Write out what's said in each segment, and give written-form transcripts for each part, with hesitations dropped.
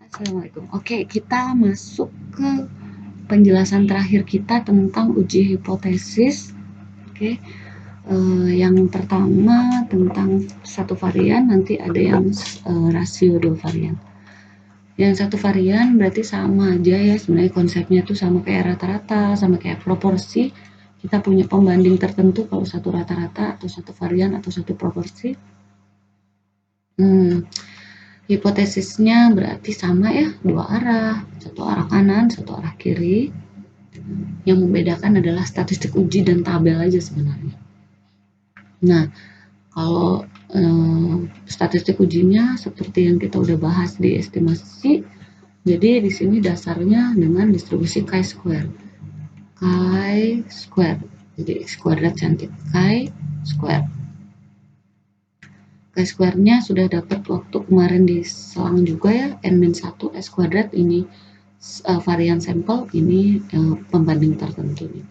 Assalamualaikum. Oke, kita masuk ke penjelasan terakhir kita tentang uji hipotesis. Oke, yang pertama tentang satu varian, nanti ada yang rasio dua varian. Yang satu varian berarti sama aja ya, sebenarnya konsepnya tuh sama kayak rata-rata, sama kayak proporsi. Kita punya pembanding tertentu kalau satu rata-rata atau satu varian atau satu proporsi. Hipotesisnya berarti sama ya, dua arah, satu arah kanan, satu arah kiri. Yang membedakan adalah statistik uji dan tabel aja sebenarnya. Nah, kalau statistik ujinya seperti yang kita udah bahas di estimasi, jadi di sini dasarnya dengan distribusi chi-square. Chi-square, jadi x kuadrat cantik, chi-square. Chi-square-nya sudah dapat waktu kemarin di selang juga ya, n-1 s kuadrat ini varian sampel, ini pembanding tertentu nih.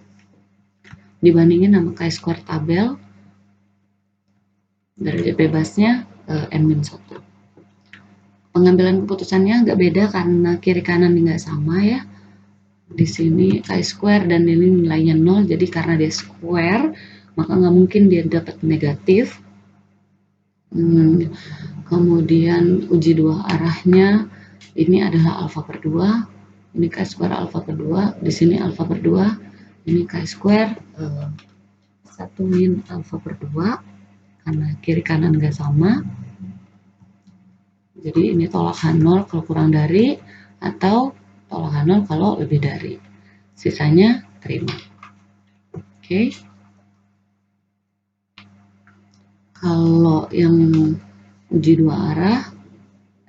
Dibandingin sama chi-square tabel, derajat bebasnya n-1. Pengambilan keputusannya agak beda karena kiri kanan nggak sama ya. Di sini chi-square dan ini nilainya 0, jadi karena dia square, maka nggak mungkin dia dapat negatif. Kemudian uji dua arahnya ini adalah alfa per 2, ini chi-square alfa per 2, di sini alfa per 2, ini chi-square 1 min alfa per 2 karena kiri kanan nggak sama. Jadi ini tolakan 0 kalau kurang dari, atau tolakan 0 kalau lebih dari. Sisanya terima. Oke. Kalau yang uji dua arah,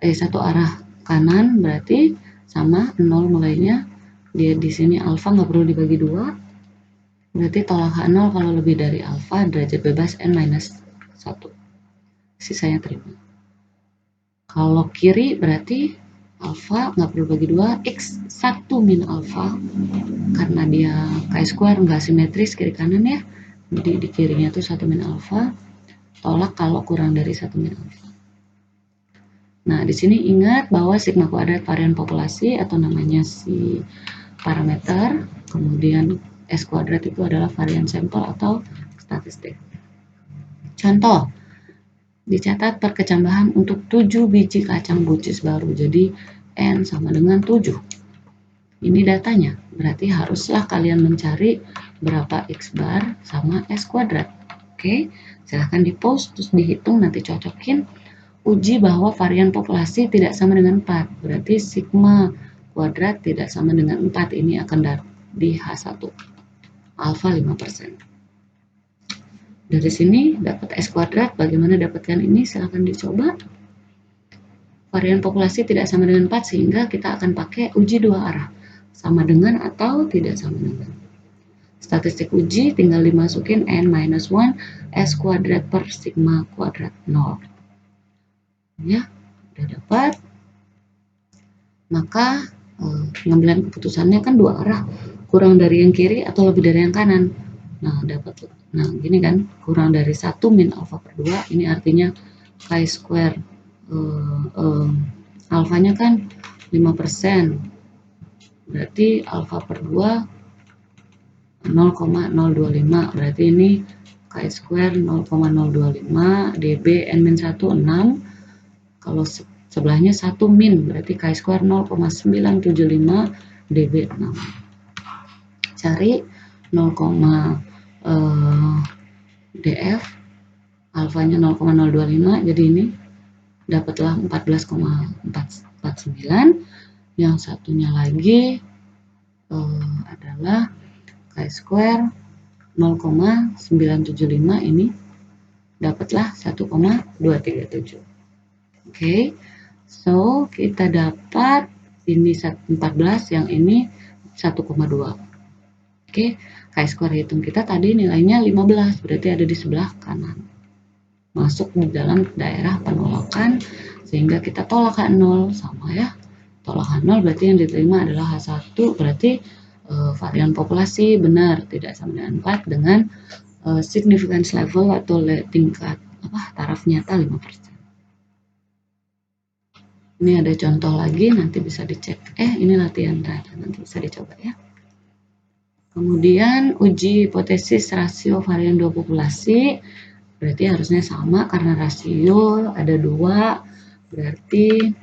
satu arah kanan berarti sama 0 mulainya. Dia di sini alfa nggak perlu dibagi 2. Berarti tolakan 0 kalau lebih dari alfa, derajat bebas n-1. Sisanya terima. Kalau kiri berarti alfa nggak perlu bagi 2, x 1 min alfa. Karena dia chi-square nggak simetris kiri kanan ya. Jadi di kirinya tuh 1 min alfa. Tolak kalau kurang dari 1 min alfa. Nah, di sini ingat bahwa sigma kuadrat varian populasi atau namanya si parameter, kemudian S kuadrat itu adalah varian sampel atau statistik. Contoh, dicatat perkecambahan untuk 7 biji kacang buncis baru, jadi N sama dengan 7. Ini datanya, berarti haruslah kalian mencari berapa X bar sama S kuadrat. Oke, silahkan di post terus dihitung, nanti cocokin. Uji bahwa varian populasi tidak sama dengan 4, berarti sigma kuadrat tidak sama dengan 4, ini akan di H1, alfa 5%. Dari sini dapat S kuadrat, bagaimana dapatkan ini? Silahkan dicoba. Varian populasi tidak sama dengan 4, sehingga kita akan pakai uji dua arah. Sama dengan atau tidak sama dengan. Statistik uji tinggal dimasukin n-1 S kuadrat per sigma kuadrat 0. Ya, udah dapat. Maka pengambilan keputusannya kan dua arah, kurang dari yang kiri atau lebih dari yang kanan. Nah, dapat. Nah, gini kan, kurang dari 1 min alfa per 2, ini artinya chi-square alfanya kan 5%. Berarti alfa per 2 0,025, berarti ini chi-square 0,025 dB n-1 6. Kalau sebelahnya 1 min, berarti chi-square 0,975 dB 6. Cari 0, df, alfanya 0,025, jadi ini dapatlah 14,449. Yang satunya lagi adalah chi-square 0,975, ini dapatlah 1,237. Oke, so kita dapat ini 14, yang ini 1,2. Oke, chi-square hitung kita tadi nilainya 15, berarti ada di sebelah kanan. Masuk di dalam daerah penolakan, sehingga kita tolakan 0 sama ya. Tolakan 0 berarti yang diterima adalah H1, berarti varian populasi benar tidak sama dengan 4 dengan significance level atau tingkat taraf nyata 5%. Ini ada contoh lagi, nanti bisa dicek. Ini latihan rata, nanti bisa dicoba ya. Kemudian uji hipotesis rasio varian dua populasi, berarti harusnya sama karena rasio ada 2, berarti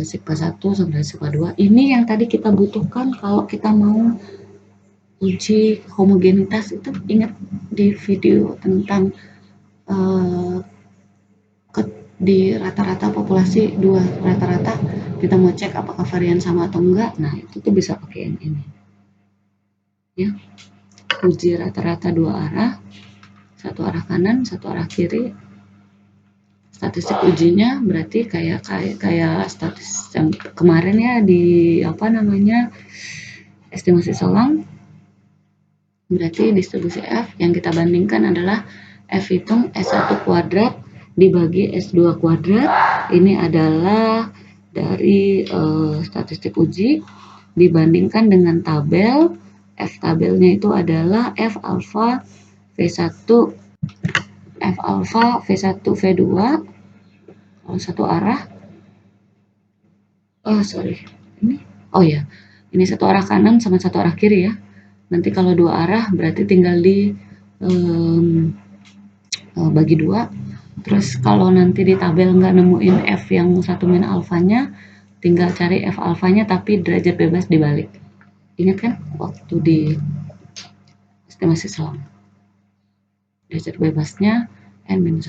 sigma 1 sama sigma 2. Ini yang tadi kita butuhkan kalau kita mau uji homogenitas itu, ingat di video tentang di rata-rata populasi 2 rata-rata kita mau cek apakah varian sama atau enggak. Nah, itu tuh bisa pakai yang ini. Ya. Uji rata-rata 2 arah, 1 arah kanan, 1 arah kiri. Statistik ujinya berarti kayak statistik yang kemarin ya di estimasi Solang. Berarti distribusi F yang kita bandingkan adalah F hitung S1 kuadrat dibagi S2 kuadrat. Ini adalah dari statistik uji dibandingkan dengan tabel. F tabelnya itu adalah F alfa V1 F alfa V1 V2 kalau satu arah. Ini satu arah kanan sama satu arah kiri ya. Nanti kalau 2 arah berarti tinggal di bagi 2. Terus kalau nanti di tabel nggak nemuin F yang 1 min alfanya, tinggal cari F alfanya tapi derajat bebas dibalik. Ingat kan waktu di estimasi Solang, derajat bebasnya N-1.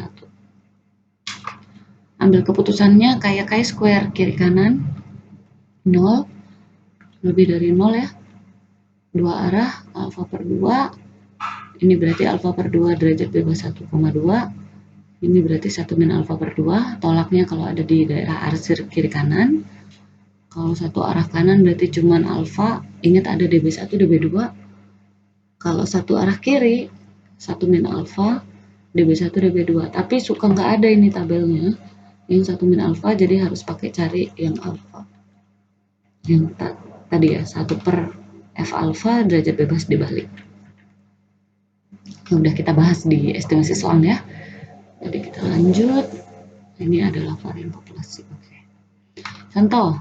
Ambil keputusannya kayak chi-square, kiri kanan 0, lebih dari 0 ya, 2 arah, alfa per 2, ini berarti alfa per 2 derajat bebas 1,2, ini berarti 1 min alfa per 2, tolaknya kalau ada di daerah arsir kiri kanan. Kalau satu arah kanan berarti cuman alfa, ingat ada db1 db2. Kalau satu arah kiri 1 min alfa, db1 db2, tapi suka nggak ada ini tabelnya yang 1 min alfa, jadi harus pakai cari yang alfa yang tadi ya, 1 per F alfa derajat bebas dibalik. Udah kita bahas di estimasi Solang ya. Jadi kita lanjut. Ini adalah varian populasi. Oke. Contoh,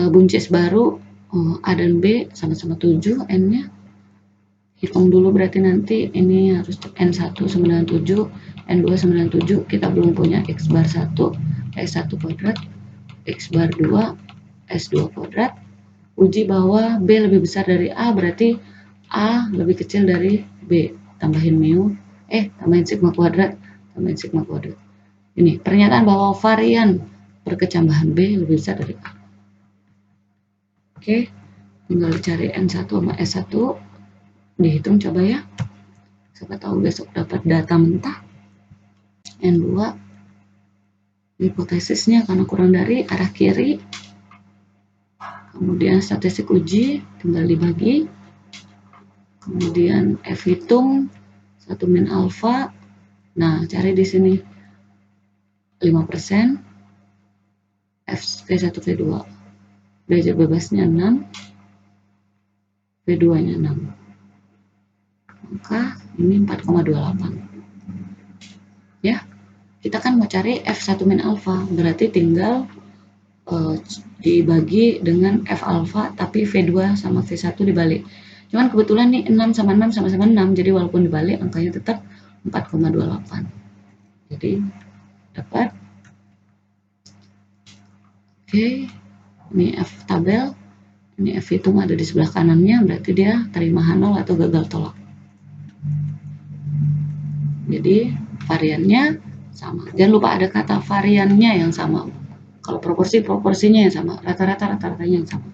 buncis baru A dan B sama-sama 7 N-nya. Hitung dulu berarti nanti ini harus N1 97, N2 97. Kita belum punya X bar 1, S1 kuadrat, X bar 2, S2 kuadrat. Uji bahwa B lebih besar dari A, berarti A lebih kecil dari B. Tambahin mu, tambahin sigma kuadrat, tambahin sigma kuadrat. Ini pernyataan bahwa varian perkecambahan B lebih besar dari A. Oke, tinggal dicari N1 sama S1, dihitung coba ya. Siapa tahu besok dapat data mentah. N2, hipotesisnya karena kurang dari arah kiri. Kemudian statistik uji tinggal dibagi. Kemudian F hitung 1 min alfa. Nah, cari di sini 5%, F V1 V2. Derajat bebasnya 6, V2-nya 6. Maka ini 4,28. Ya, kita kan mau cari F1 min alfa, berarti tinggal dibagi dengan F alfa tapi V2 sama V1 dibalik. Cuman kebetulan nih 6 sama 6 sama-sama 6, jadi walaupun dibalik angkanya tetap 4,28. Jadi dapat. Oke, ini F tabel, ini F hitung ada di sebelah kanannya, berarti dia terima H0 atau gagal tolak. Jadi variannya sama. Jangan lupa ada kata variannya yang sama. Kalau proporsinya yang sama, rata-ratanya yang sama.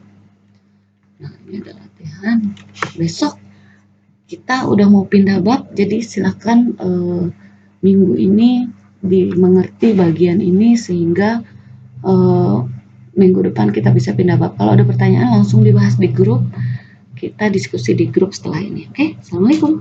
Nah, ini ada latihan. Besok kita udah mau pindah bab, jadi silakan minggu ini dimengerti bagian ini sehingga minggu depan kita bisa pindah bab. Kalau ada pertanyaan langsung dibahas di grup. Kita diskusi di grup setelah ini. Oke, Assalamualaikum.